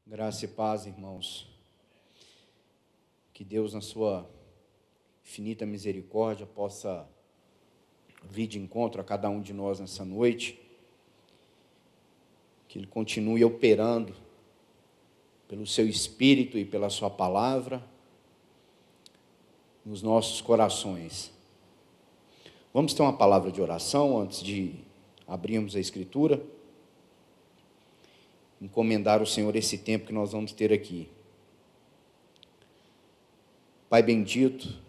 Graça e paz, irmãos. Que Deus, na sua infinita misericórdia, possa vir de encontro a cada um de nós nessa noite. Que Ele continue operando pelo seu Espírito e pela sua palavra nos nossos corações. Vamos ter uma palavra de oração antes de abrirmos a Escritura. Encomendar ao Senhor esse tempo que nós vamos ter aqui. Pai bendito,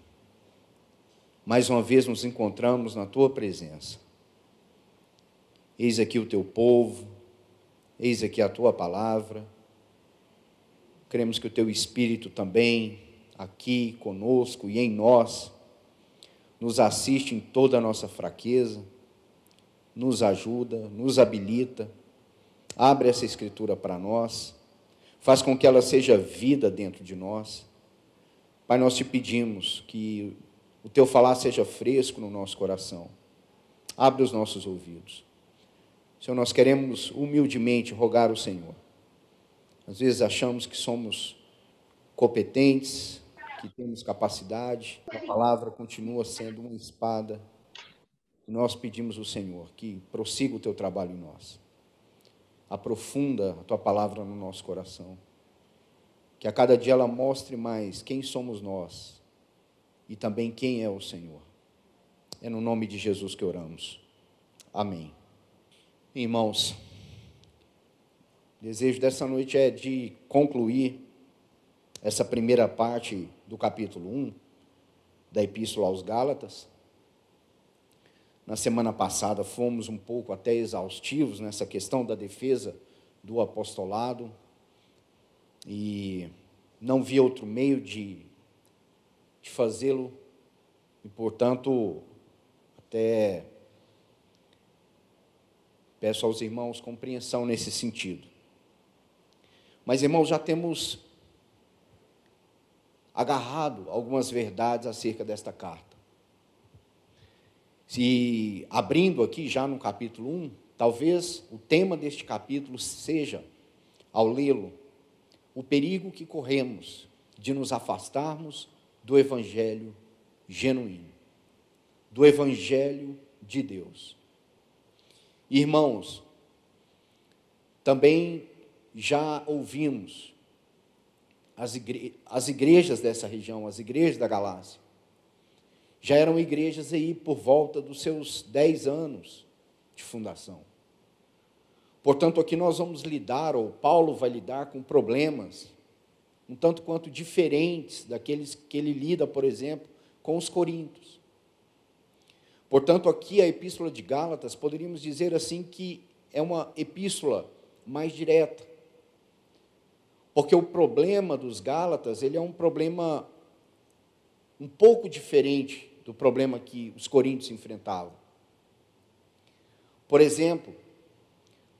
mais uma vez nos encontramos na Tua presença. Eis aqui o Teu povo, eis aqui a Tua palavra. Cremos que o Teu Espírito também, aqui conosco e em nós, nos assiste em toda a nossa fraqueza, nos ajuda, nos habilita. Abre essa Escritura para nós, faz com que ela seja vida dentro de nós. Pai, nós te pedimos que o Teu falar seja fresco no nosso coração. Abre os nossos ouvidos. Senhor, nós queremos humildemente rogar ao Senhor. Às vezes achamos que somos competentes, que temos capacidade, a palavra continua sendo uma espada. E nós pedimos ao Senhor que prossiga o Teu trabalho em nós. Aprofunda a Tua palavra no nosso coração, que a cada dia ela mostre mais quem somos nós e também quem é o Senhor. É no nome de Jesus que oramos. Amém. Irmãos, o desejo dessa noite é de concluir essa primeira parte do capítulo 1 da Epístola aos Gálatas. Na semana passada fomos um pouco até exaustivos nessa questão da defesa do apostolado e não vi outro meio de fazê-lo e, portanto, até peço aos irmãos compreensão nesse sentido. Mas, irmãos, já temos agarrado algumas verdades acerca desta carta. Se abrindo aqui já no capítulo 1, talvez o tema deste capítulo seja, ao lê-lo, o perigo que corremos de nos afastarmos do Evangelho genuíno, do Evangelho de Deus. Irmãos, também já ouvimos as igrejas dessa região, as igrejas da Galácia, já eram igrejas aí por volta dos seus 10 anos de fundação. Portanto, aqui nós vamos lidar, ou Paulo vai lidar com problemas um tanto quanto diferentes daqueles que ele lida, por exemplo, com os coríntios. Portanto, aqui a Epístola de Gálatas, poderíamos dizer assim que é uma epístola mais direta. Porque o problema dos Gálatas, ele é um problema um pouco diferente do problema que os coríntios enfrentavam. Por exemplo,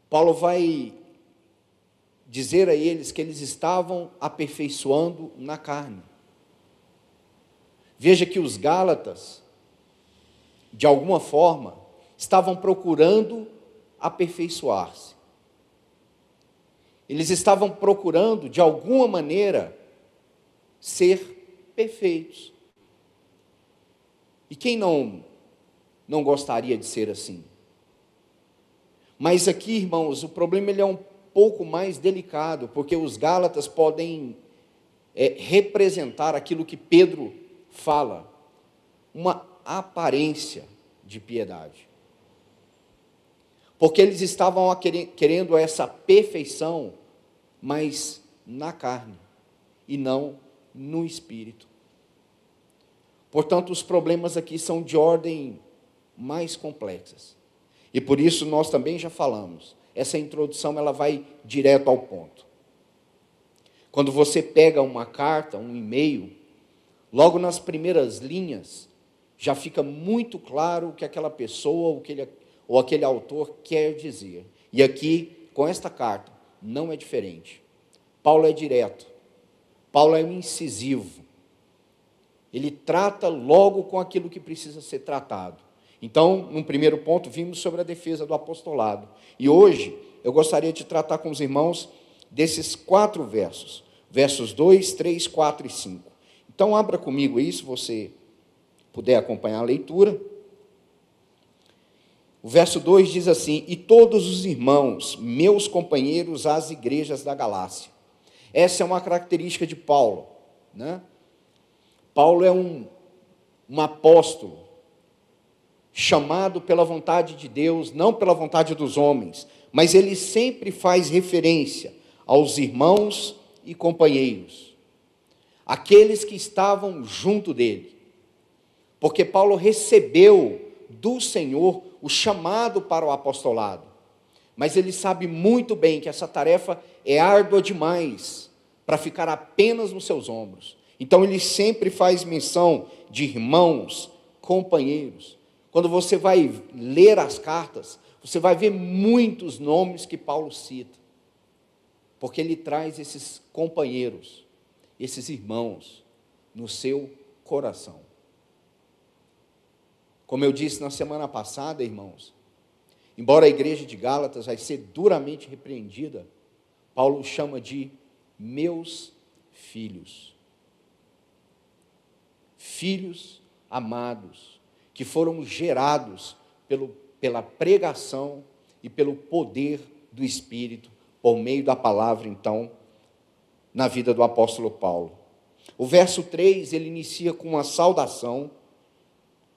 Paulo vai dizer a eles que eles estavam aperfeiçoando na carne. Veja que os Gálatas, de alguma forma, estavam procurando aperfeiçoar-se. Eles estavam procurando, de alguma maneira, ser perfeitos. E quem não gostaria de ser assim? Mas aqui, irmãos, o problema ele é um pouco mais delicado, porque os Gálatas podem representar aquilo que Pedro fala, uma aparência de piedade. Porque eles estavam querendo essa perfeição, mas na carne, e não no espírito. Portanto, os problemas aqui são de ordem mais complexas. E por isso nós também já falamos, essa introdução ela vai direto ao ponto. Quando você pega uma carta, um e-mail, logo nas primeiras linhas, já fica muito claro o que aquela pessoa ou aquele autor quer dizer. E aqui, com esta carta, não é diferente. Paulo é direto, Paulo é incisivo. Ele trata logo com aquilo que precisa ser tratado. Então, num primeiro ponto, vimos sobre a defesa do apostolado. E hoje, eu gostaria de tratar com os irmãos desses 4 versos. Versos 2, 3, 4 e 5. Então, abra comigo aí, se você puder acompanhar a leitura. O verso 2 diz assim: e todos os irmãos, meus companheiros às igrejas da Galácia. Essa é uma característica de Paulo, né? Paulo é um apóstolo, chamado pela vontade de Deus, não pela vontade dos homens, mas ele sempre faz referência aos irmãos e companheiros, aqueles que estavam junto dele, porque Paulo recebeu do Senhor o chamado para o apostolado, mas ele sabe muito bem que essa tarefa é árdua demais para ficar apenas nos seus ombros. Então ele sempre faz menção de irmãos, companheiros. Quando você vai ler as cartas, você vai ver muitos nomes que Paulo cita, porque ele traz esses companheiros, esses irmãos, no seu coração. Como eu disse na semana passada, irmãos, embora a igreja de Gálatas vai ser duramente repreendida, Paulo chama de meus filhos. Filhos amados, que foram gerados pela pregação e pelo poder do Espírito, por meio da palavra, então, na vida do apóstolo Paulo. O verso 3, ele inicia com uma saudação: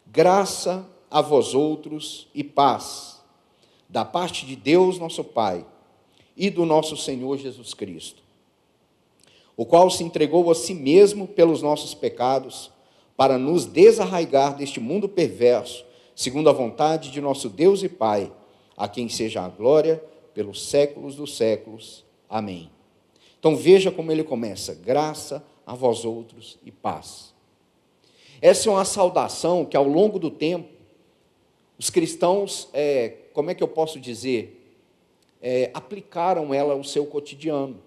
graça a vós outros e paz, da parte de Deus nosso Pai e do nosso Senhor Jesus Cristo, o qual se entregou a si mesmo pelos nossos pecados, para nos desarraigar deste mundo perverso, segundo a vontade de nosso Deus e Pai, a quem seja a glória pelos séculos dos séculos. Amém. Então veja como ele começa: graça a vós outros e paz. Essa é uma saudação que ao longo do tempo, os cristãos, como é que eu posso dizer, aplicaram ela ao seu cotidiano.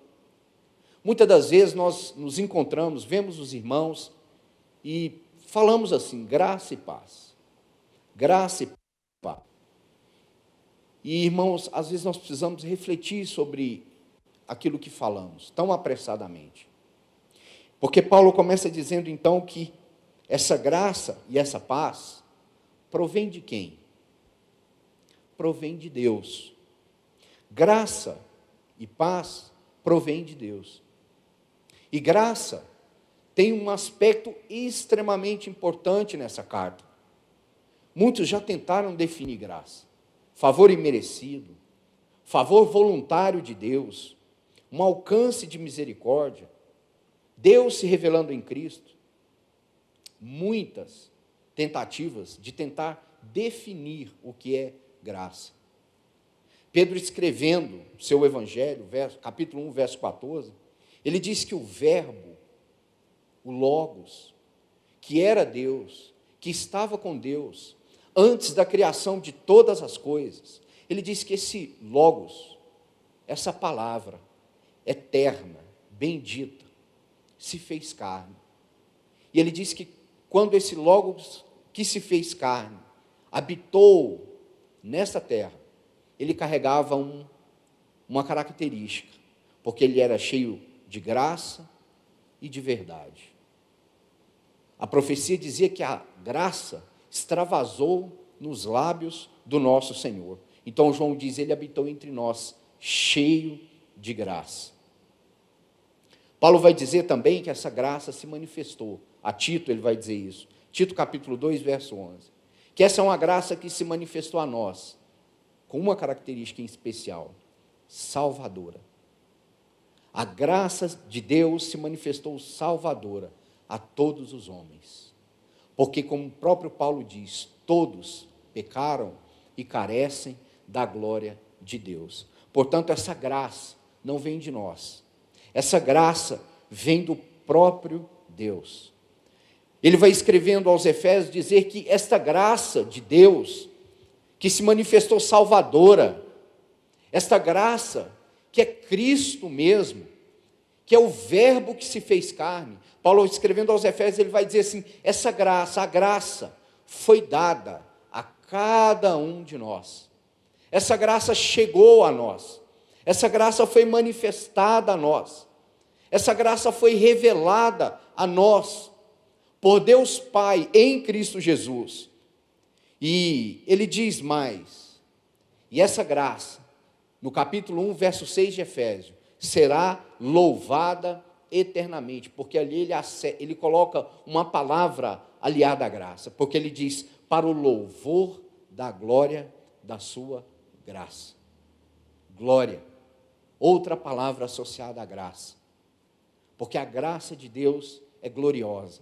Muitas das vezes nós nos encontramos, vemos os irmãos e falamos assim: graça e paz. Graça e paz. E, irmãos, às vezes nós precisamos refletir sobre aquilo que falamos, tão apressadamente. Porque Paulo começa dizendo, então, que essa graça e essa paz provém de quem? Provém de Deus. Graça e paz provém de Deus. E graça tem um aspecto extremamente importante nessa carta. Muitos já tentaram definir graça: favor imerecido, favor voluntário de Deus, um alcance de misericórdia, Deus se revelando em Cristo. Muitas tentativas de tentar definir o que é graça. Pedro, escrevendo seu evangelho, capítulo 1, verso 14, ele diz que o verbo, o Logos, que era Deus, que estava com Deus, antes da criação de todas as coisas, ele diz que esse Logos, essa palavra eterna, bendita, se fez carne. E ele diz que quando esse Logos que se fez carne, habitou nesta terra, ele carregava uma característica, porque ele era cheio de graça e de verdade. A profecia dizia que a graça extravasou nos lábios do nosso Senhor. Então João diz: ele habitou entre nós, cheio de graça. Paulo vai dizer também que essa graça se manifestou. A Tito ele vai dizer isso. Tito capítulo 2, verso 11. Que essa é uma graça que se manifestou a nós, com uma característica em especial: salvadora. A graça de Deus se manifestou salvadora a todos os homens. Porque, como o próprio Paulo diz, todos pecaram e carecem da glória de Deus. Portanto, essa graça não vem de nós. Essa graça vem do próprio Deus. Ele vai escrevendo aos Efésios dizer que esta graça de Deus, que se manifestou salvadora, esta graça que é Cristo mesmo, que é o verbo que se fez carne. Paulo, escrevendo aos Efésios, ele vai dizer assim: essa graça, a graça foi dada a cada um de nós. Essa graça chegou a nós. Essa graça foi manifestada a nós. Essa graça foi revelada a nós por Deus Pai em Cristo Jesus. E ele diz mais, e essa graça, no capítulo 1, verso 6 de Efésios, será louvada eternamente, porque ali ele coloca uma palavra aliada à graça, porque ele diz, para o louvor da glória da sua graça. Glória, outra palavra associada à graça, porque a graça de Deus é gloriosa.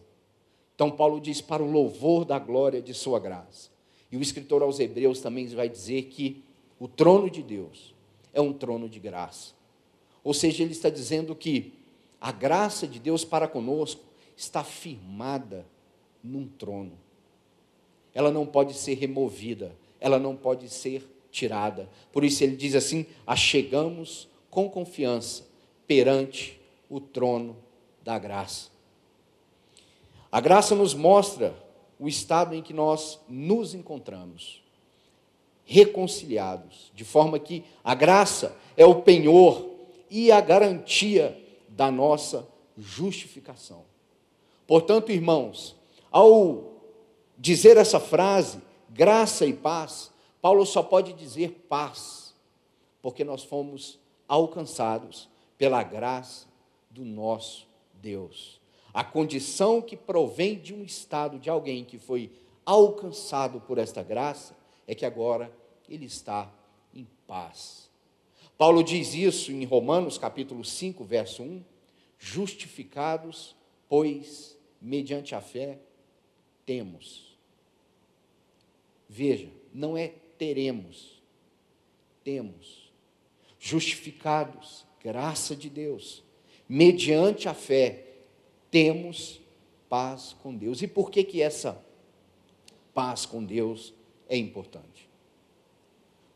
Então Paulo diz, para o louvor da glória de sua graça. E o escritor aos Hebreus também vai dizer que o trono de Deus é um trono de graça. Ou seja, ele está dizendo que a graça de Deus para conosco está firmada num trono. Ela não pode ser removida, ela não pode ser tirada. Por isso ele diz assim, achegamos com confiança perante o trono da graça. A graça nos mostra o estado em que nós nos encontramos, reconciliados, de forma que a graça é o penhor e a garantia da nossa justificação. Portanto, irmãos, ao dizer essa frase, graça e paz, Paulo só pode dizer paz, porque nós fomos alcançados pela graça do nosso Deus. A condição que provém de um estado de alguém que foi alcançado por esta graça, é que agora ele está em paz. Paulo diz isso em Romanos capítulo 5, verso 1, justificados, pois, mediante a fé, temos. Veja, não é teremos, temos. Justificados, graça de Deus, mediante a fé, temos paz com Deus. E por que essa paz com Deus é importante?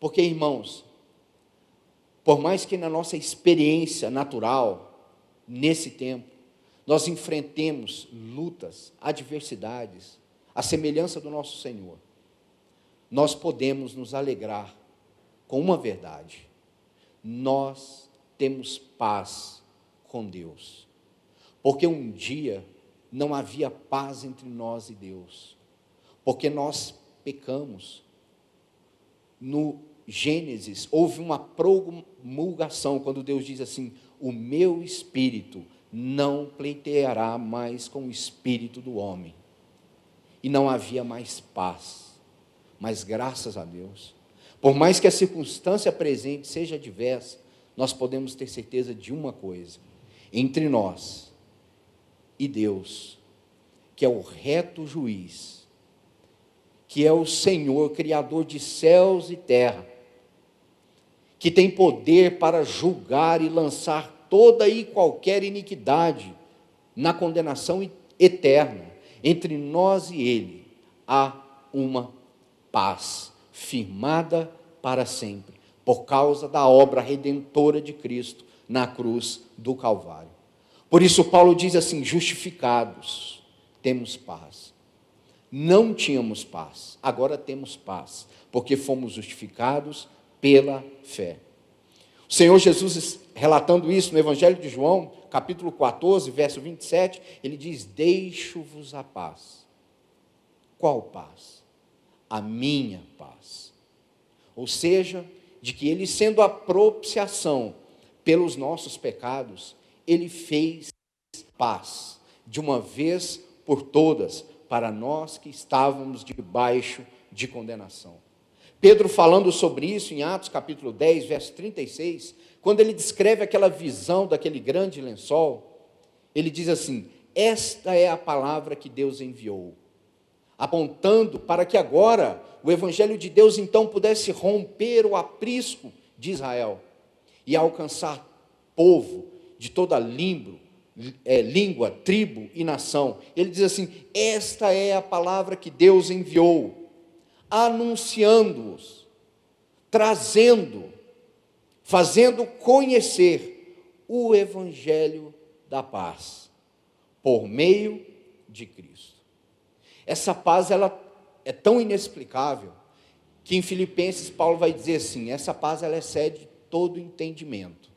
Porque, irmãos, por mais que na nossa experiência natural, nesse tempo, nós enfrentemos lutas, adversidades, à semelhança do nosso Senhor, nós podemos nos alegrar com uma verdade: nós temos paz com Deus. Porque um dia não havia paz entre nós e Deus, porque nós pecamos. No Gênesis, houve uma promulgação, quando Deus diz assim, o meu espírito não pleiteará mais com o espírito do homem. E não havia mais paz, mas graças a Deus, por mais que a circunstância presente seja adversa, nós podemos ter certeza de uma coisa, entre nós e Deus, que é o reto juiz, que é o Senhor, Criador de céus e terra, que tem poder para julgar e lançar toda e qualquer iniquidade na condenação eterna, entre nós e Ele, há uma paz, firmada para sempre, por causa da obra redentora de Cristo, na cruz do Calvário. Por isso Paulo diz assim, justificados, temos paz. Não tínhamos paz, agora temos paz, porque fomos justificados pela fé. O Senhor Jesus, relatando isso no Evangelho de João, capítulo 14, verso 27, ele diz, deixo-vos a paz. Qual paz? A minha paz. Ou seja, de que ele, sendo a propiciação pelos nossos pecados, ele fez paz, de uma vez por todas, para nós que estávamos debaixo de condenação. Pedro, falando sobre isso em Atos capítulo 10, verso 36, quando ele descreve aquela visão daquele grande lençol, ele diz assim, esta é a palavra que Deus enviou, apontando para que agora o Evangelho de Deus então pudesse romper o aprisco de Israel e alcançar povo de toda língua, tribo e nação. Ele diz assim, esta é a palavra que Deus enviou, anunciando-os, trazendo, fazendo conhecer o Evangelho da paz, por meio de Cristo. Essa paz, ela é tão inexplicável, que em Filipenses Paulo vai dizer assim, essa paz ela excede todo entendimento.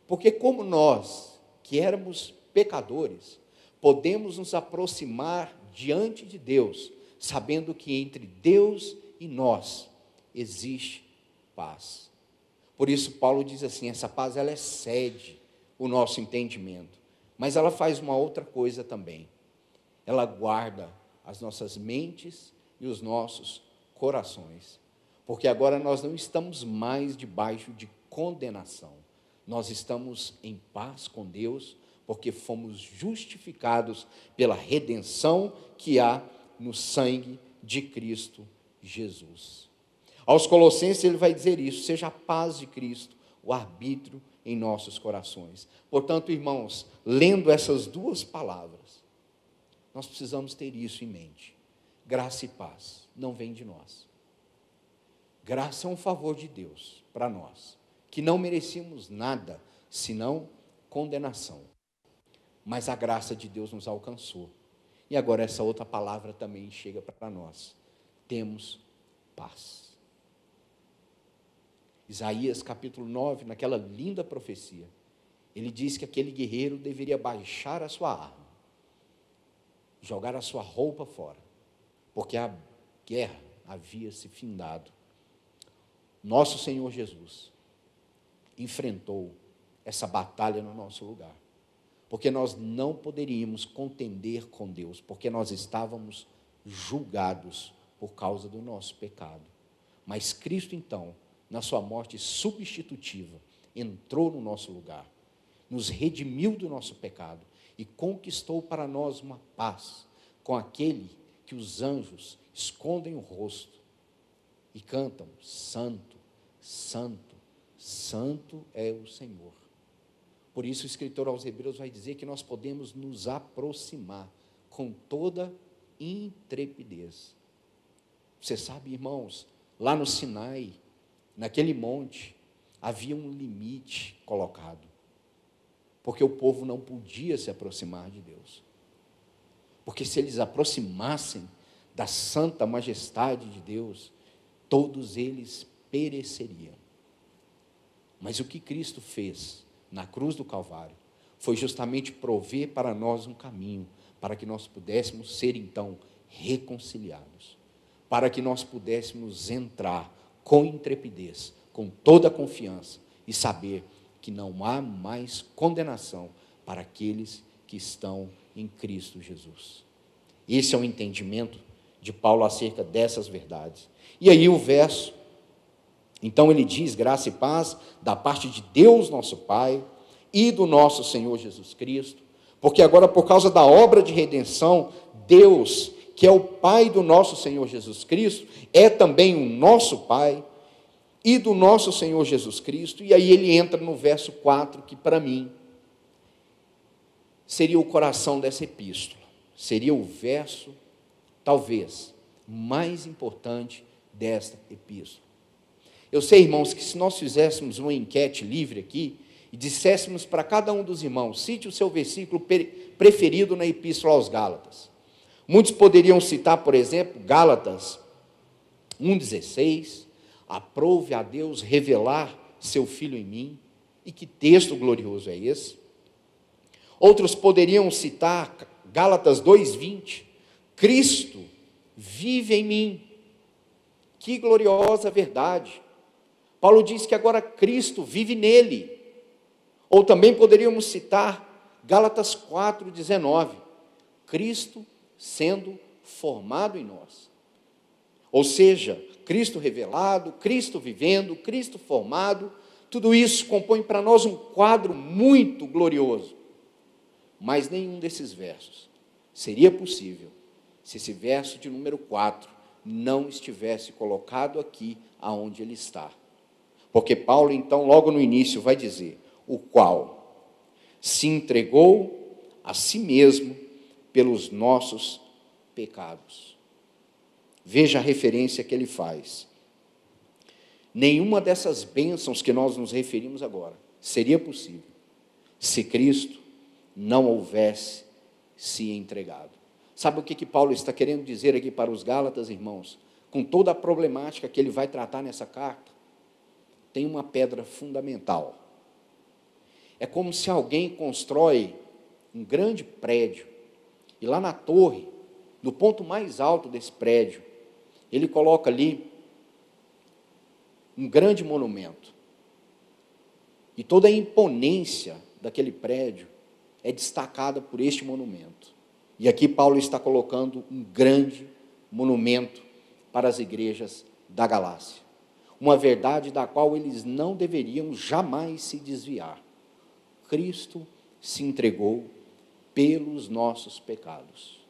Porque como nós, que éramos pecadores, podemos nos aproximar diante de Deus, sabendo que entre Deus e nós existe paz. Por isso Paulo diz assim, essa paz ela excede o nosso entendimento, mas ela faz uma outra coisa também. Ela guarda as nossas mentes e os nossos corações, porque agora nós não estamos mais debaixo de condenação, nós estamos em paz com Deus, porque fomos justificados pela redenção que há no sangue de Cristo Jesus. Aos Colossenses ele vai dizer isso, seja a paz de Cristo, o arbítrio em nossos corações. Portanto, irmãos, lendo essas duas palavras, nós precisamos ter isso em mente. Graça e paz não vem de nós. Graça é um favor de Deus para nós, que não merecíamos nada, senão condenação. Mas a graça de Deus nos alcançou. E agora essa outra palavra também chega para nós. Temos paz. Isaías capítulo 9, naquela linda profecia, ele diz que aquele guerreiro deveria baixar a sua arma, jogar a sua roupa fora, porque a guerra havia se findado. Nosso Senhor Jesus enfrentou essa batalha no nosso lugar, porque nós não poderíamos contender com Deus, porque nós estávamos julgados por causa do nosso pecado. Mas Cristo, então, na sua morte substitutiva, entrou no nosso lugar, nos redimiu do nosso pecado e conquistou para nós uma paz com aquele que os anjos escondem o rosto e cantam: Santo, Santo, Santo é o Senhor. Por isso o escritor aos Hebreus vai dizer que nós podemos nos aproximar com toda intrepidez. Você sabe, irmãos, lá no Sinai, naquele monte, havia um limite colocado, porque o povo não podia se aproximar de Deus, porque se eles aproximassem da santa majestade de Deus, todos eles pereceriam. Mas o que Cristo fez na cruz do Calvário foi justamente prover para nós um caminho, para que nós pudéssemos ser então reconciliados, para que nós pudéssemos entrar com intrepidez, com toda a confiança, e saber que não há mais condenação para aqueles que estão em Cristo Jesus. Esse é o entendimento de Paulo acerca dessas verdades. E aí o verso, então ele diz, graça e paz da parte de Deus nosso Pai e do nosso Senhor Jesus Cristo, porque agora por causa da obra de redenção, Deus, que é o Pai do nosso Senhor Jesus Cristo, é também o nosso Pai e do nosso Senhor Jesus Cristo. E aí ele entra no verso 4, que para mim seria o coração dessa epístola, seria o verso, talvez, mais importante desta epístola. Eu sei, irmãos, que se nós fizéssemos uma enquete livre aqui, e disséssemos para cada um dos irmãos, cite o seu versículo preferido na epístola aos Gálatas. Muitos poderiam citar, por exemplo, Gálatas 1,16, aprove a Deus revelar seu Filho em mim. E que texto glorioso é esse? Outros poderiam citar Gálatas 2,20, Cristo vive em mim. Que gloriosa verdade! Paulo diz que agora Cristo vive nele. Ou também poderíamos citar Gálatas 4,19, Cristo sendo formado em nós. Ou seja, Cristo revelado, Cristo vivendo, Cristo formado, tudo isso compõe para nós um quadro muito glorioso. Mas nenhum desses versos seria possível se esse verso de número 4 não estivesse colocado aqui aonde ele está. Porque Paulo, então, logo no início vai dizer, o qual se entregou a si mesmo pelos nossos pecados. Veja a referência que ele faz. Nenhuma dessas bênçãos que nós nos referimos agora seria possível se Cristo não houvesse se entregado. Sabe o que Paulo está querendo dizer aqui para os Gálatas, irmãos? Com toda a problemática que ele vai tratar nessa carta, tem uma pedra fundamental. É como se alguém constrói um grande prédio, e lá na torre, no ponto mais alto desse prédio, ele coloca ali um grande monumento. E toda a imponência daquele prédio é destacada por este monumento. E aqui Paulo está colocando um grande monumento para as igrejas da Galácia. Uma verdade da qual eles não deveriam jamais se desviar. Cristo se entregou pelos nossos pecados.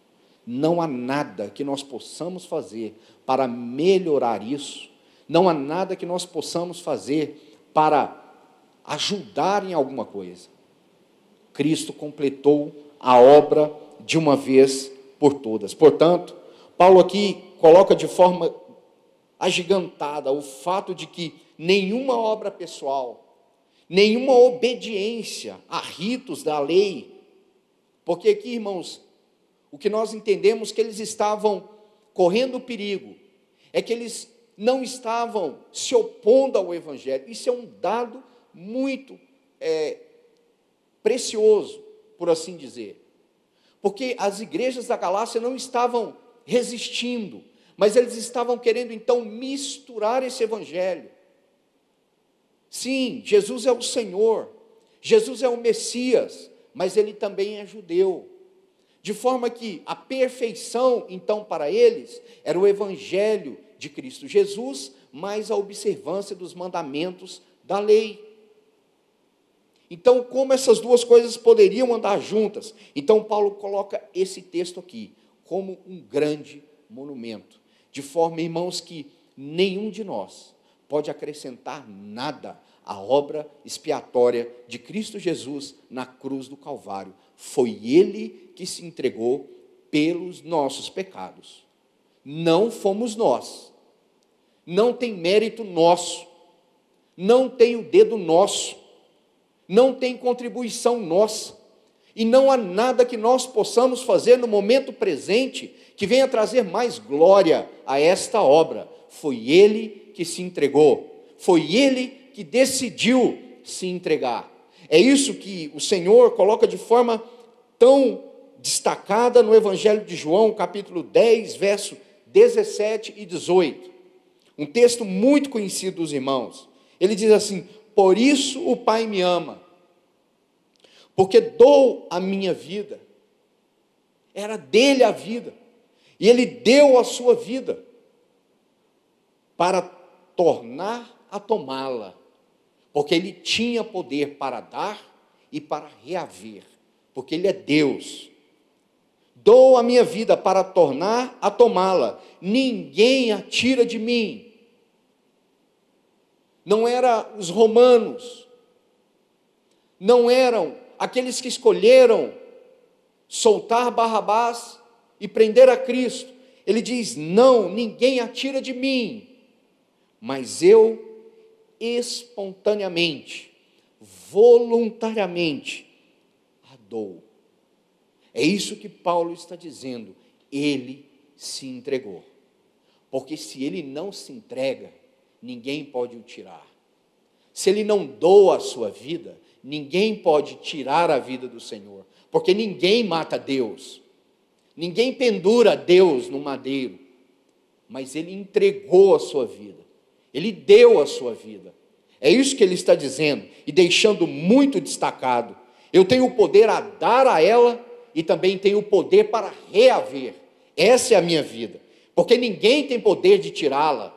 Não há nada que nós possamos fazer para melhorar isso. Não há nada que nós possamos fazer para ajudar em alguma coisa. Cristo completou a obra de uma vez por todas. Portanto, Paulo aqui coloca de forma agigantada o fato de que nenhuma obra pessoal, nenhuma obediência a ritos da lei, porque aqui, irmãos, o que nós entendemos que eles estavam correndo perigo, é que eles não estavam se opondo ao Evangelho. Isso é um dado muito precioso, por assim dizer. Porque as igrejas da Galácia não estavam resistindo, mas eles estavam querendo então misturar esse Evangelho. Sim, Jesus é o Senhor, Jesus é o Messias, mas ele também é judeu. De forma que a perfeição, então, para eles, era o Evangelho de Cristo Jesus, mais a observância dos mandamentos da lei. Então, como essas duas coisas poderiam andar juntas? Então, Paulo coloca esse texto aqui, como um grande monumento, de forma, irmãos, que nenhum de nós pode acrescentar nada à obra expiatória de Cristo Jesus na cruz do Calvário. Foi Ele que se entregou pelos nossos pecados. Não fomos nós. Não tem mérito nosso. Não tem o dedo nosso. Não tem contribuição nossa. E não há nada que nós possamos fazer no momento presente que venha trazer mais glória a esta obra. Foi Ele que se entregou. Foi Ele que decidiu se entregar. É isso que o Senhor coloca de forma tão destacada no Evangelho de João, capítulo 10, verso 17 e 18. Um texto muito conhecido dos irmãos. Ele diz assim: por isso o Pai me ama, porque dou a minha vida. Era dele a vida, e ele deu a sua vida para tornar a tomá-la, porque ele tinha poder para dar e para reaver, porque ele é Deus. Dou a minha vida para tornar a tomá-la. Ninguém a tira de mim. Não eram os romanos, não eram aqueles que escolheram soltar Barrabás e prender a Cristo. Ele diz: não, ninguém a tira de mim, mas eu espontaneamente, voluntariamente a dou. É isso que Paulo está dizendo. Ele se entregou, porque se ele não se entrega, ninguém pode o tirar. Se ele não doa a sua vida, ninguém pode tirar a vida do Senhor, porque ninguém mata Deus, ninguém pendura Deus no madeiro, mas ele entregou a sua vida, ele deu a sua vida. É isso que ele está dizendo, e deixando muito destacado: eu tenho o poder a dar a ela, e também tenho o poder para reaver. Essa é a minha vida, porque ninguém tem poder de tirá-la.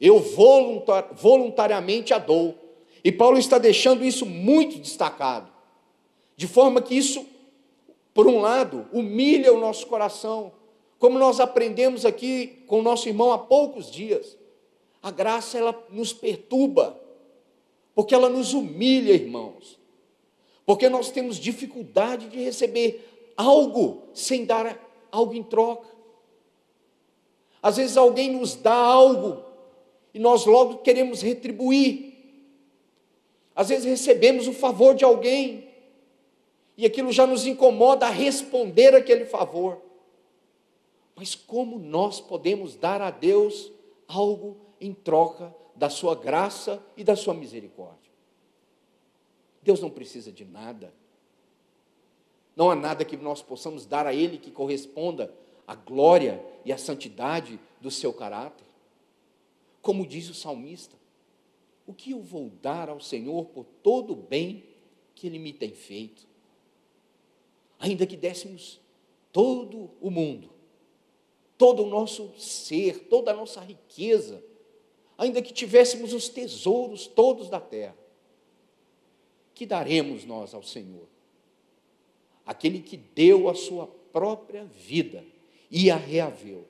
Eu voluntariamente a dou. E Paulo está deixando isso muito destacado, de forma que isso, por um lado, humilha o nosso coração, como nós aprendemos aqui com o nosso irmão há poucos dias. A graça, ela nos perturba, porque ela nos humilha, irmãos, porque nós temos dificuldade de receber algo sem dar algo em troca. Às vezes alguém nos dá algo e nós logo queremos retribuir. Às vezes recebemos o favor de alguém e aquilo já nos incomoda a responder aquele favor. Mas como nós podemos dar a Deus algo em troca da sua graça e da sua misericórdia. Deus não precisa de nada. Não há nada que nós possamos dar a Ele que corresponda à glória e à santidade do seu caráter. Como diz o salmista, o que eu vou dar ao Senhor por todo o bem que Ele me tem feito? Ainda que dessemos todo o mundo, todo o nosso ser, toda a nossa riqueza, ainda que tivéssemos os tesouros todos da terra, que daremos nós ao Senhor? Aquele que deu a sua própria vida e a reaveu,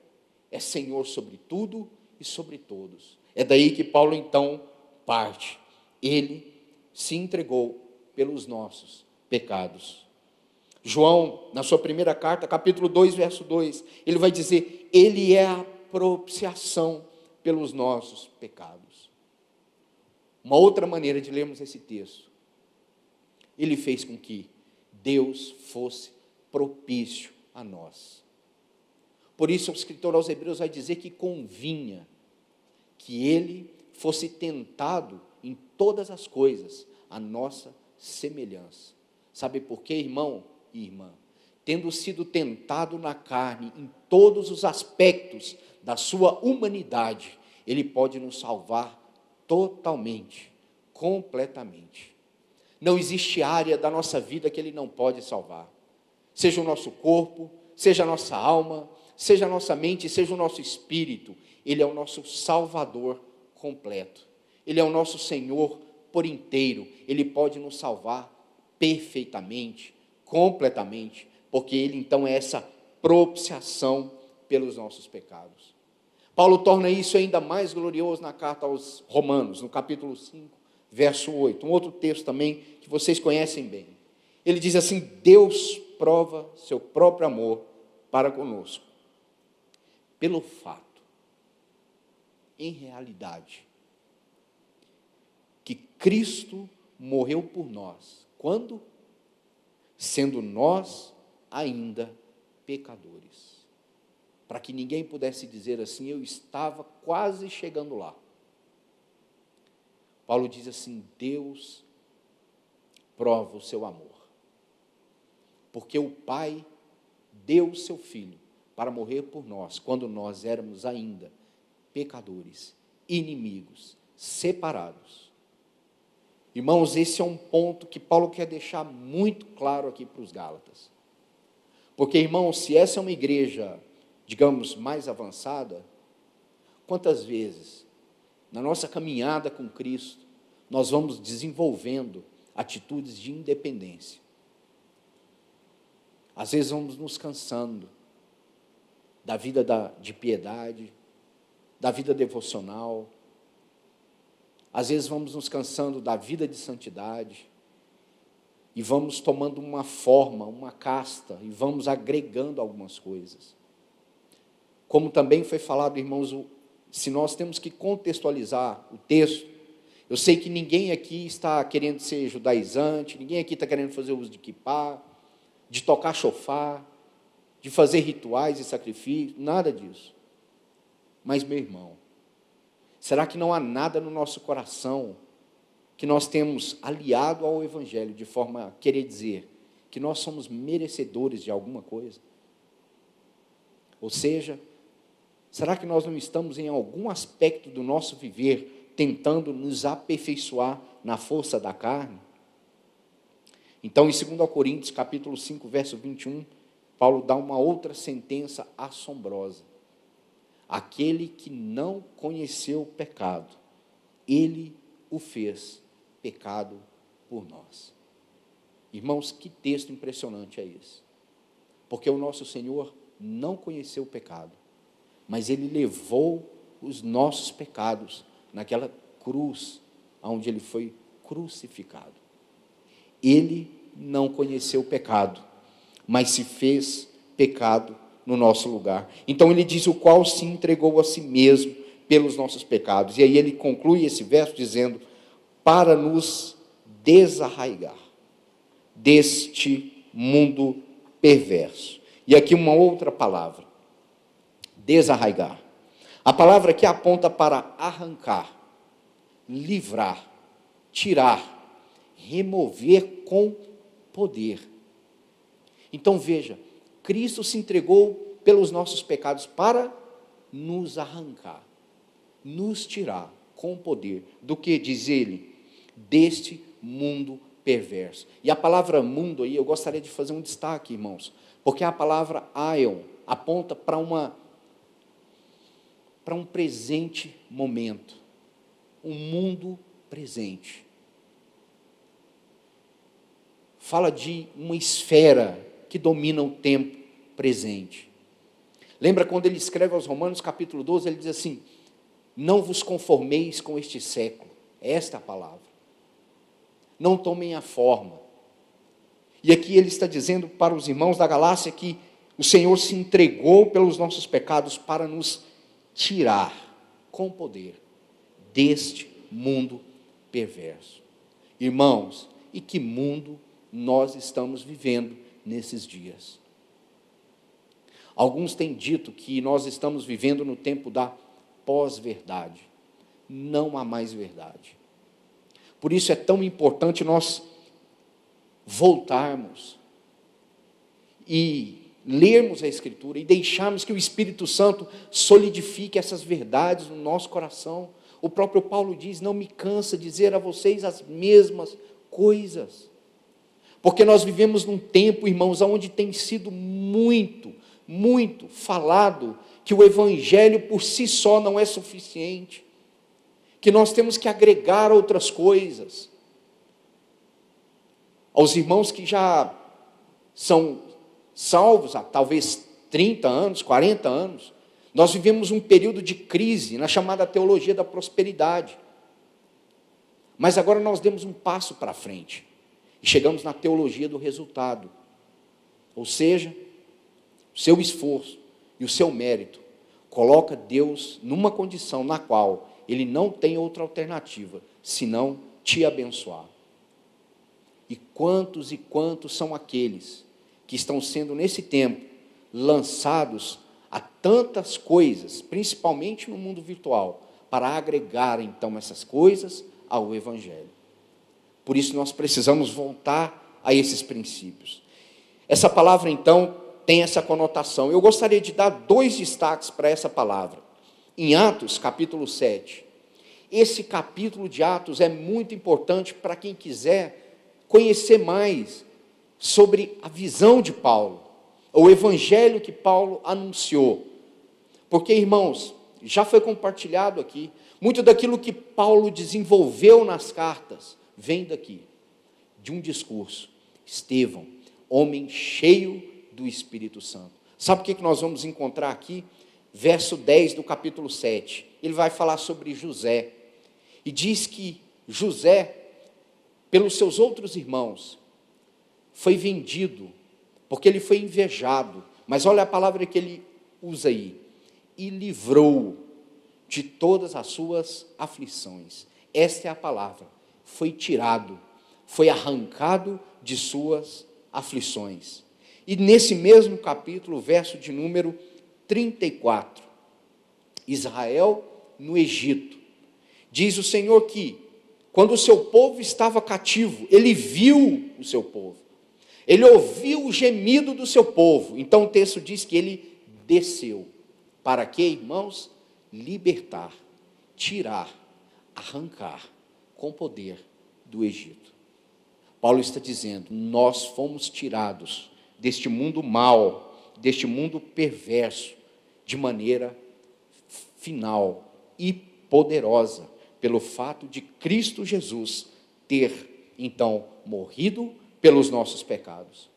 é Senhor sobre tudo e sobre todos. É daí que Paulo então parte. Ele se entregou pelos nossos pecados. João, na sua primeira carta, capítulo 2, verso 2, ele vai dizer: ele é a propiciação pelos nossos pecados. Uma outra maneira de lermos esse texto: ele fez com que Deus fosse propício a nós. Por isso o escritor aos Hebreus vai dizer que convinha que ele fosse tentado em todas as coisas, a nossa semelhança. Sabe por quê, irmão e irmã? Tendo sido tentado na carne em todos os aspectos da sua humanidade, ele pode nos salvar totalmente, completamente. Não existe área da nossa vida que ele não pode salvar. Seja o nosso corpo, seja a nossa alma, seja a nossa mente, seja o nosso espírito. Ele é o nosso Salvador completo. Ele é o nosso Senhor por inteiro. Ele pode nos salvar perfeitamente, completamente, porque Ele então é essa propiciação pelos nossos pecados. Paulo torna isso ainda mais glorioso na carta aos Romanos, no capítulo 5, verso 8. Um outro texto também que vocês conhecem bem. Ele diz assim: Deus prova seu próprio amor para conosco pelo fato, em realidade, que Cristo morreu por nós. Quando? Sendo nós ainda pecadores. Para que ninguém pudesse dizer assim: eu estava quase chegando lá. Paulo diz assim: Deus prova o seu amor. Porque o Pai deu o seu Filho para morrer por nós, quando nós éramos ainda pecadores, inimigos, separados. Irmãos, esse é um ponto que Paulo quer deixar muito claro aqui para os Gálatas. Porque, irmãos, se essa é uma igreja, digamos, mais avançada, quantas vezes, na nossa caminhada com Cristo, nós vamos desenvolvendo atitudes de independência. Às vezes vamos nos cansando da vida de piedade, da vida devocional. Às vezes vamos nos cansando da vida de santidade e vamos tomando uma forma, uma casta, e vamos agregando algumas coisas. Como também foi falado, irmãos, se nós temos que contextualizar o texto, eu sei que ninguém aqui está querendo ser judaizante, ninguém aqui está querendo fazer uso de quipá, de tocar chofar, de fazer rituais e sacrifícios, nada disso. Mas, meu irmão, será que não há nada no nosso coração que nós temos aliado ao Evangelho, de forma a querer dizer que nós somos merecedores de alguma coisa? Ou seja, será que nós não estamos em algum aspecto do nosso viver tentando nos aperfeiçoar na força da carne? Então, em 2 Coríntios, capítulo 5, verso 21, Paulo dá uma outra sentença assombrosa. Aquele que não conheceu o pecado, ele o fez pecado por nós. Irmãos, que texto impressionante é esse? Porque o nosso Senhor não conheceu o pecado, mas Ele levou os nossos pecados naquela cruz, onde Ele foi crucificado. Ele não conheceu o pecado, mas se fez pecado no nosso lugar. Então ele diz: o qual se entregou a si mesmo pelos nossos pecados. E aí ele conclui esse verso dizendo: para nos desarraigar deste mundo perverso. E aqui uma outra palavra: desarraigar. A palavra aqui aponta para arrancar, livrar, tirar, remover com poder. Então veja, Cristo se entregou pelos nossos pecados para nos arrancar, nos tirar com poder. Do que diz ele? Deste mundo perverso. E a palavra mundo aí, eu gostaria de fazer um destaque, irmãos, porque a palavra aion aponta para um presente momento, um mundo presente. Fala de uma esfera que domina o tempo presente. Lembra quando ele escreve aos Romanos, capítulo 12, ele diz assim: não vos conformeis com este século. Esta é a palavra. Não tomem a forma. E aqui ele está dizendo para os irmãos da Galácia que o Senhor se entregou pelos nossos pecados para nos tirar com poder deste mundo perverso. Irmãos, e que mundo nós estamos vivendo nesses dias? Alguns têm dito que nós estamos vivendo no tempo da pós-verdade. Não há mais verdade. Por isso é tão importante nós voltarmos e lermos a Escritura e deixarmos que o Espírito Santo solidifique essas verdades no nosso coração. O próprio Paulo diz: não me cansa de dizer a vocês as mesmas coisas. Porque nós vivemos num tempo, irmãos, onde tem sido muito falado que o Evangelho por si só não é suficiente, que nós temos que agregar outras coisas. Aos irmãos que já são salvos há talvez 30 anos, 40 anos, nós vivemos um período de crise na chamada teologia da prosperidade. Mas agora nós demos um passo para frente e chegamos na teologia do resultado. Ou seja, o seu esforço e o seu mérito coloca Deus numa condição na qual Ele não tem outra alternativa, senão te abençoar. E quantos são aqueles que estão sendo, nesse tempo, lançados a tantas coisas, principalmente no mundo virtual, para agregar, então, essas coisas ao Evangelho. Por isso, nós precisamos voltar a esses princípios. Essa palavra, então, tem essa conotação. Eu gostaria de dar 2 destaques para essa palavra. Em Atos, capítulo 7. Esse capítulo de Atos é muito importante para quem quiser conhecer mais sobre a visão de Paulo, o evangelho que Paulo anunciou. Porque, irmãos, já foi compartilhado aqui, muito daquilo que Paulo desenvolveu nas cartas vem daqui, de um discurso. Estevão, homem cheio do Espírito Santo. Sabe o que nós vamos encontrar aqui? Verso 10 do capítulo 7. Ele vai falar sobre José. E diz que José, pelos seus outros irmãos, foi vendido, porque ele foi invejado. Mas olha a palavra que ele usa aí. E livrou de todas as suas aflições. Esta é a palavra. Foi tirado, foi arrancado de suas aflições. E nesse mesmo capítulo, verso de número 34, Israel no Egito. Diz o Senhor que, quando o seu povo estava cativo, ele viu o seu povo, ele ouviu o gemido do seu povo. Então o texto diz que ele desceu. Para quê, irmãos? Libertar, tirar, arrancar com poder do Egito. Paulo está dizendo: nós fomos tirados deste mundo mau, deste mundo perverso, de maneira final e poderosa, pelo fato de Cristo Jesus ter, então, morrido pelos nossos pecados.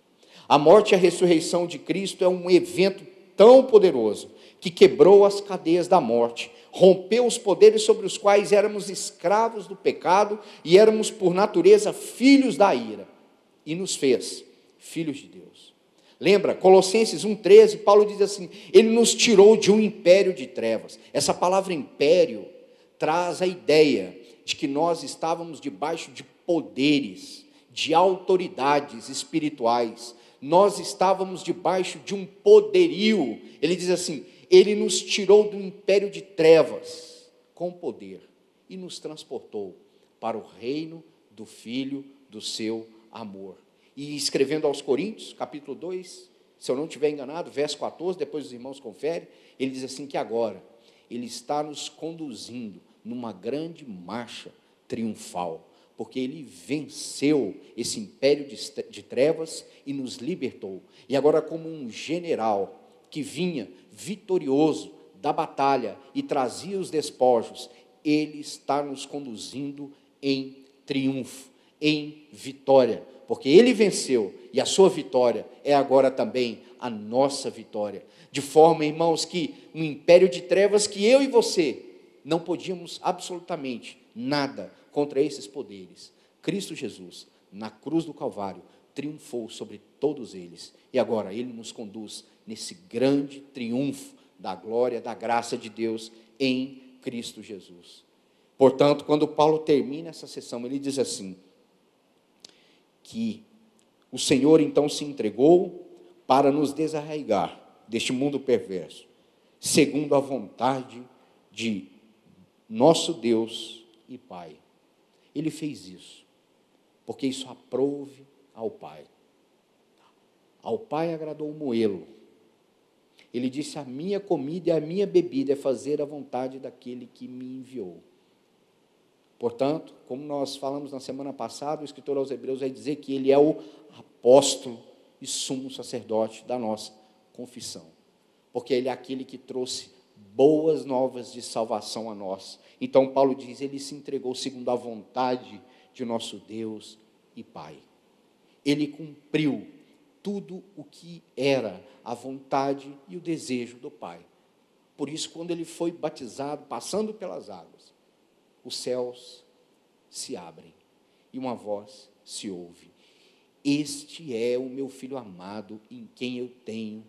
A morte e a ressurreição de Cristo é um evento tão poderoso, que quebrou as cadeias da morte, rompeu os poderes sobre os quais éramos escravos do pecado e éramos, por natureza, filhos da ira, e nos fez filhos de Deus. Lembra, Colossenses 1,13, Paulo diz assim: ele nos tirou de um império de trevas. Essa palavra império traz a ideia de que nós estávamos debaixo de poderes, de autoridades espirituais. Nós estávamos debaixo de um poderio. Ele diz assim: ele nos tirou do império de trevas com poder e nos transportou para o reino do Filho do seu amor. E escrevendo aos Coríntios, capítulo 2, se eu não estiver enganado, verso 14, depois os irmãos conferem, ele diz assim que agora ele está nos conduzindo numa grande marcha triunfal, porque ele venceu esse império de trevas e nos libertou. E agora, como um general que vinha vitorioso da batalha e trazia os despojos, ele está nos conduzindo em triunfo, em vitória, porque ele venceu, e a sua vitória é agora também a nossa vitória. De forma, irmãos, que um império de trevas que eu e você não podíamos absolutamente nada contra esses poderes. Cristo Jesus, na cruz do Calvário, triunfou sobre todos eles. E agora ele nos conduz nesse grande triunfo da glória, da graça de Deus em Cristo Jesus. Portanto, quando Paulo termina essa sessão, ele diz assim, que o Senhor então se entregou para nos desarraigar deste mundo perverso, segundo a vontade de nosso Deus e Pai. Ele fez isso, porque isso aprouve ao Pai. Ao Pai agradou moê-lo. Ele disse, a minha comida e a minha bebida é fazer a vontade daquele que me enviou. Portanto, como nós falamos na semana passada, o escritor aos Hebreus vai dizer que ele é o apóstolo e sumo sacerdote da nossa confissão, porque ele é aquele que trouxe boas novas de salvação a nós. Então, Paulo diz, ele se entregou segundo a vontade de nosso Deus e Pai. Ele cumpriu tudo o que era a vontade e o desejo do Pai. Por isso, quando ele foi batizado, passando pelas águas, os céus se abrem e uma voz se ouve. Este é o meu filho amado, em quem eu tenho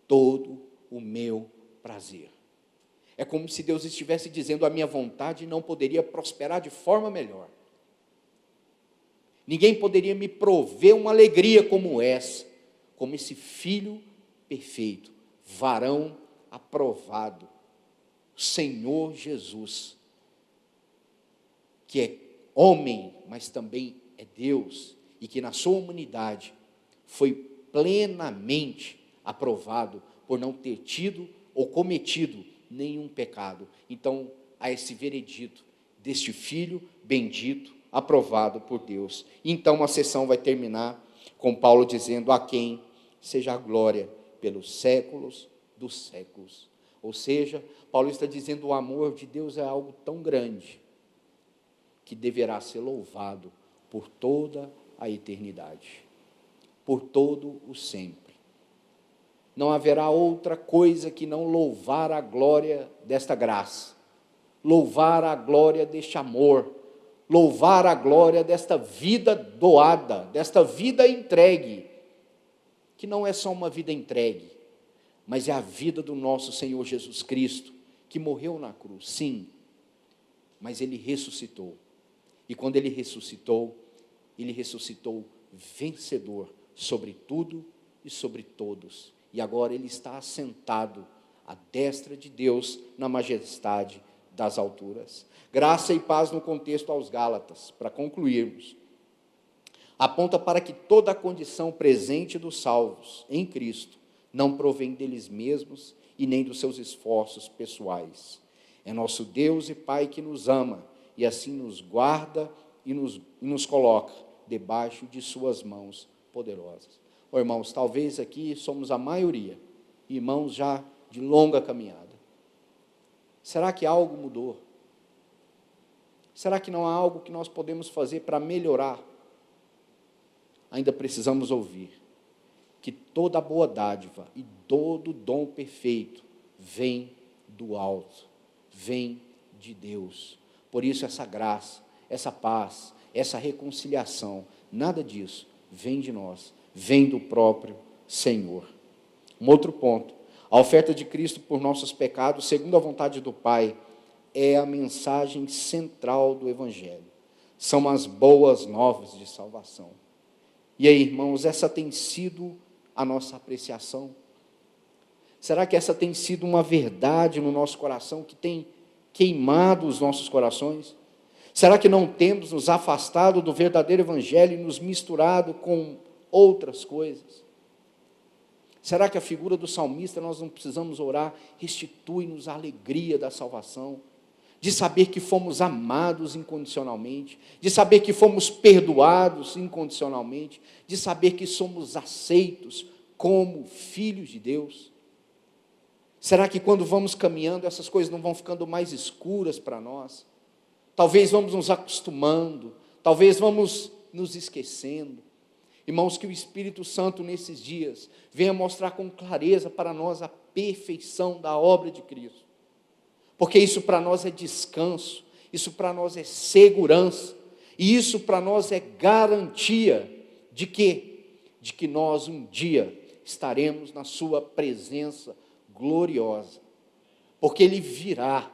todo o meu prazer. É como se Deus estivesse dizendo, a minha vontade não poderia prosperar de forma melhor. Ninguém poderia me prover uma alegria como essa, como esse filho perfeito, varão aprovado, Senhor Jesus, que é homem, mas também é Deus, e que na sua humanidade foi plenamente aprovado por não ter tido ou cometido nenhum pecado. Então, há esse veredito deste filho bendito, aprovado por Deus. Então, a sessão vai terminar com Paulo dizendo, a quem seja a glória pelos séculos dos séculos. Ou seja, Paulo está dizendo, o amor de Deus é algo tão grande, que deverá ser louvado por toda a eternidade, por todo o sempre. Não haverá outra coisa que não louvar a glória desta graça, louvar a glória deste amor, louvar a glória desta vida doada, desta vida entregue, que não é só uma vida entregue, mas é a vida do nosso Senhor Jesus Cristo, que morreu na cruz, sim, mas ele ressuscitou. E quando ele ressuscitou vencedor sobre tudo e sobre todos. E agora ele está assentado à destra de Deus na majestade das alturas. Graça e paz no contexto aos Gálatas, para concluirmos. Aponta para que toda a condição presente dos salvos em Cristo não provém deles mesmos e nem dos seus esforços pessoais. É nosso Deus e Pai que nos ama e assim nos guarda e nos coloca debaixo de suas mãos poderosas. Oh, irmãos, talvez aqui somos a maioria, irmãos já de longa caminhada. Será que algo mudou? Será que não há algo que nós podemos fazer para melhorar? Ainda precisamos ouvir que toda boa dádiva e todo dom perfeito vem do alto, vem de Deus. Por isso essa graça, essa paz, essa reconciliação, nada disso vem de nós, vem do próprio Senhor. Um outro ponto, a oferta de Cristo por nossos pecados, segundo a vontade do Pai, é a mensagem central do Evangelho. São as boas novas de salvação. E aí, irmãos, essa tem sido a nossa apreciação? Será que essa tem sido uma verdade no nosso coração que tem queimado os nossos corações? Será que não temos nos afastado do verdadeiro evangelho e nos misturado com outras coisas? Será que a figura do salmista nós não precisamos orar? Restitui-nos a alegria da salvação, de saber que fomos amados incondicionalmente, de saber que fomos perdoados incondicionalmente, de saber que somos aceitos como filhos de Deus. Será que quando vamos caminhando, essas coisas não vão ficando mais escuras para nós? Talvez vamos nos acostumando, talvez vamos nos esquecendo. Irmãos, que o Espírito Santo nesses dias venha mostrar com clareza para nós a perfeição da obra de Cristo. Porque isso para nós é descanso, isso para nós é segurança, e isso para nós é garantia de quê? De que nós um dia estaremos na sua presença gloriosa. Porque Ele virá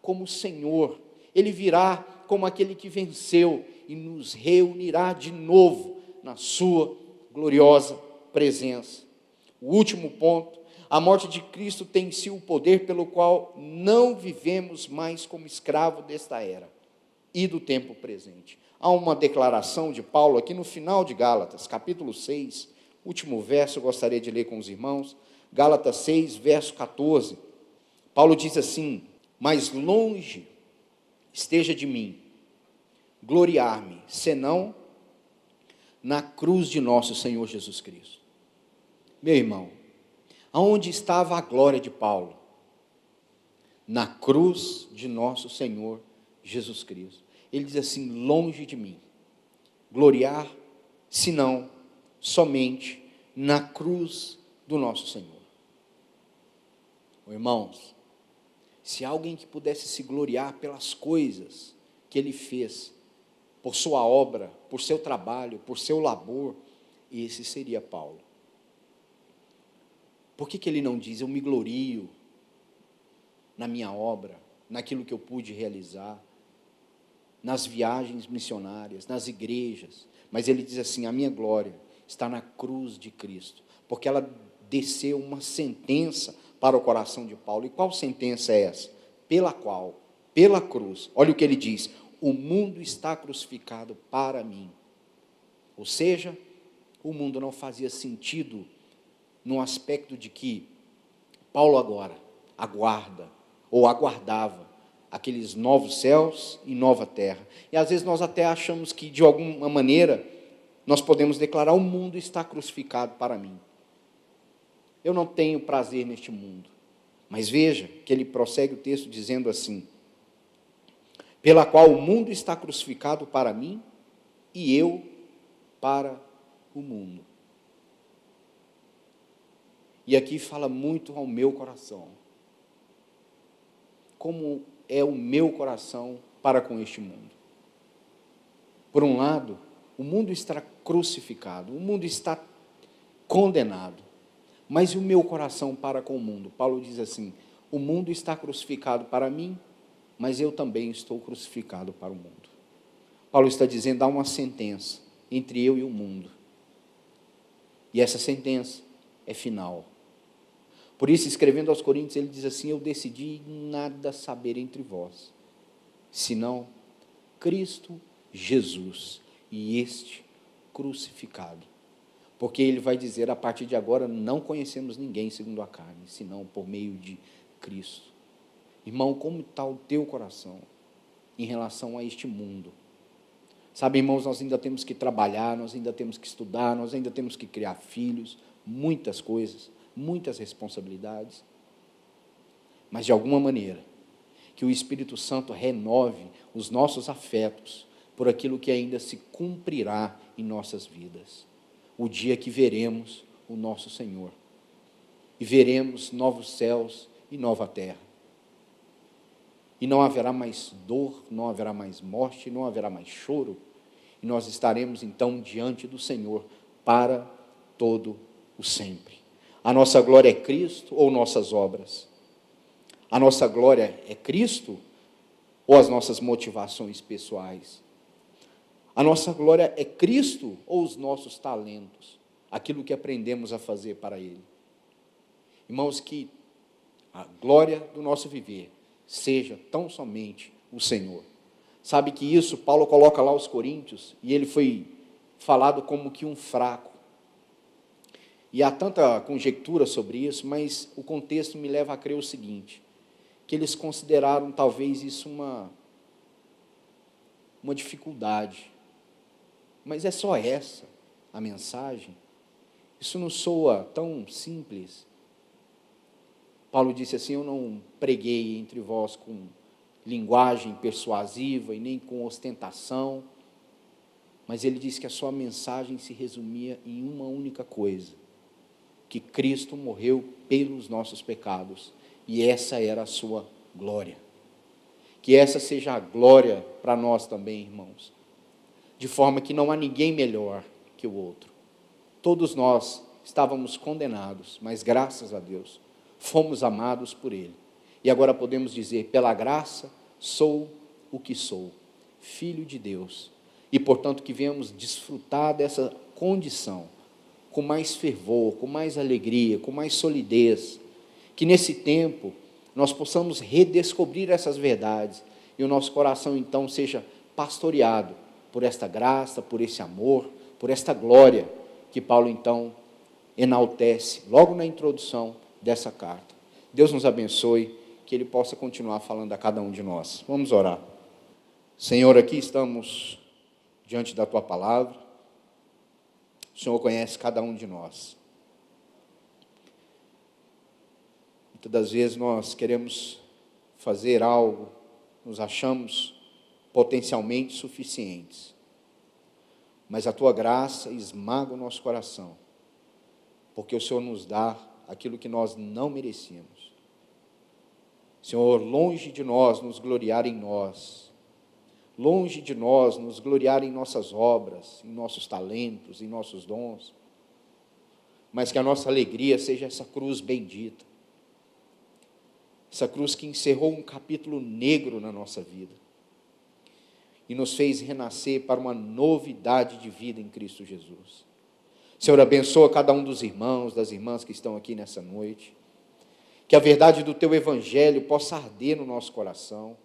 como Senhor, Ele virá como aquele que venceu e nos reunirá de novo na sua gloriosa presença. O último ponto: a morte de Cristo tem em si o poder pelo qual não vivemos mais como escravo desta era e do tempo presente. Há uma declaração de Paulo aqui no final de Gálatas, capítulo 6, último verso, eu gostaria de ler com os irmãos, Gálatas 6, verso 14. Paulo diz assim: mas longe esteja de mim gloriar-me, senão na cruz de nosso Senhor Jesus Cristo. Meu irmão, aonde estava a glória de Paulo? Na cruz de nosso Senhor Jesus Cristo. Ele diz assim: longe de mim gloriar, senão somente na cruz do nosso Senhor. Irmãos, se alguém que pudesse se gloriar pelas coisas que ele fez, por sua obra, por seu trabalho, por seu labor, esse seria Paulo. Por que ele não diz: eu me glorio na minha obra, naquilo que eu pude realizar, nas viagens missionárias, nas igrejas? Mas ele diz assim: a minha glória está na cruz de Cristo, porque ela desceu uma sentença para o coração de Paulo. E qual sentença é essa? Pela qual, pela cruz, olha o que ele diz: o mundo está crucificado para mim. Ou seja, o mundo não fazia sentido no aspecto de que Paulo agora aguarda, ou aguardava, aqueles novos céus e nova terra. E às vezes nós até achamos que, de alguma maneira, nós podemos declarar: o mundo está crucificado para mim. Eu não tenho prazer neste mundo. Mas veja que ele prossegue o texto dizendo assim: pela qual o mundo está crucificado para mim e eu para o mundo. E aqui fala muito ao meu coração. Como é o meu coração para com este mundo? Por um lado, o mundo está crucificado, o mundo está condenado. Mas e o meu coração para com o mundo? Paulo diz assim: o mundo está crucificado para mim, mas eu também estou crucificado para o mundo. Paulo está dizendo: há uma sentença entre eu e o mundo. E essa sentença é final. Por isso, escrevendo aos Coríntios, ele diz assim: eu decidi nada saber entre vós, senão Cristo Jesus e este crucificado. Porque ele vai dizer: a partir de agora não conhecemos ninguém segundo a carne, senão por meio de Cristo. Irmão, como está o teu coração em relação a este mundo? Sabe, irmãos, nós ainda temos que trabalhar, nós ainda temos que estudar, nós ainda temos que criar filhos, muitas coisas, muitas responsabilidades. Mas, de alguma maneira, que o Espírito Santo renove os nossos afetos por aquilo que ainda se cumprirá em nossas vidas. O dia que veremos o nosso Senhor, e veremos novos céus e nova terra. E não haverá mais dor, não haverá mais morte, não haverá mais choro, e nós estaremos então diante do Senhor para todo o sempre. A nossa glória é Cristo ou nossas obras? A nossa glória é Cristo ou as nossas motivações pessoais? A nossa glória é Cristo ou os nossos talentos, aquilo que aprendemos a fazer para Ele? Irmãos, que a glória do nosso viver seja tão somente o Senhor. Sabe que isso Paulo coloca lá aos Coríntios, e ele foi falado como que um fraco. E há tanta conjectura sobre isso, mas o contexto me leva a crer o seguinte, que eles consideraram talvez isso uma dificuldade. Mas é só essa a mensagem? Isso não soa tão simples? Paulo disse assim, eu não preguei entre vós com linguagem persuasiva e nem com ostentação, mas ele disse que a sua mensagem se resumia em uma única coisa, que Cristo morreu pelos nossos pecados, e essa era a sua glória. Que essa seja a glória para nós também, irmãos, de forma que não há ninguém melhor que o outro. Todos nós estávamos condenados, mas graças a Deus, fomos amados por Ele. E agora podemos dizer, pela graça, sou o que sou, filho de Deus. E, portanto, que venhamos desfrutar dessa condição, com mais fervor, com mais alegria, com mais solidez. Que nesse tempo, nós possamos redescobrir essas verdades, e o nosso coração, então, seja pastoreado por esta graça, por esse amor, por esta glória, que Paulo, então, enaltece, logo na introdução dessa carta. Deus nos abençoe, que Ele possa continuar falando a cada um de nós. Vamos orar. Senhor, aqui estamos diante da Tua palavra. O Senhor conhece cada um de nós. Muitas das vezes nós queremos fazer algo, nos achamos potencialmente suficientes, mas a Tua graça esmaga o nosso coração, porque o Senhor nos dá aquilo que nós não merecíamos. Senhor, longe de nós nos gloriar em nós, longe de nós nos gloriar em nossas obras, em nossos talentos, em nossos dons, mas que a nossa alegria seja essa cruz bendita, essa cruz que encerrou um capítulo negro na nossa vida e nos fez renascer para uma novidade de vida em Cristo Jesus. Senhor, abençoa cada um dos irmãos, das irmãs que estão aqui nessa noite, que a verdade do Teu Evangelho possa arder no nosso coração,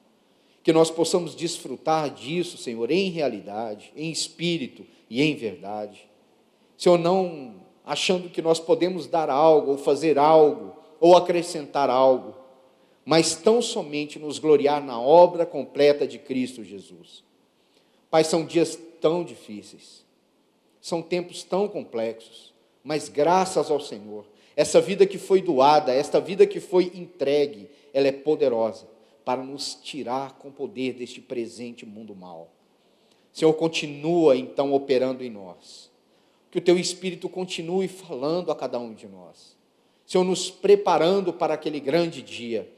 que nós possamos desfrutar disso, Senhor, em realidade, em espírito e em verdade. Senhor, não achando que nós podemos dar algo, ou fazer algo, ou acrescentar algo, mas tão somente nos gloriar na obra completa de Cristo Jesus. Pai, são dias tão difíceis, são tempos tão complexos, mas graças ao Senhor, essa vida que foi doada, esta vida que foi entregue, ela é poderosa para nos tirar com poder deste presente mundo mau. Senhor, continua então operando em nós, que o Teu Espírito continue falando a cada um de nós, Senhor, nos preparando para aquele grande dia,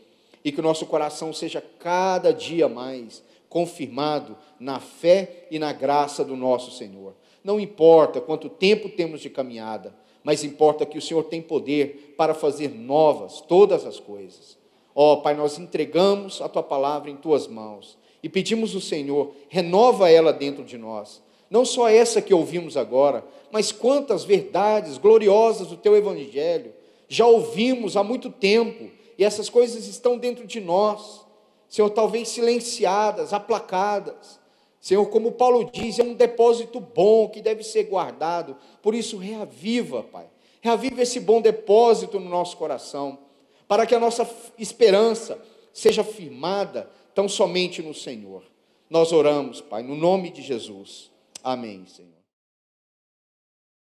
e que o nosso coração seja cada dia mais confirmado na fé e na graça do nosso Senhor. Não importa quanto tempo temos de caminhada, mas importa que o Senhor tem poder para fazer novas todas as coisas. Ó Pai, nós entregamos a Tua palavra em Tuas mãos e pedimos ao Senhor, renova ela dentro de nós. Não só essa que ouvimos agora, mas quantas verdades gloriosas do Teu Evangelho já ouvimos há muito tempo, e essas coisas estão dentro de nós, Senhor, talvez silenciadas, aplacadas. Senhor, como Paulo diz, é um depósito bom que deve ser guardado, por isso reaviva, Pai, reaviva esse bom depósito no nosso coração, para que a nossa esperança seja firmada tão somente no Senhor. Nós oramos, Pai, no nome de Jesus. Amém, Senhor.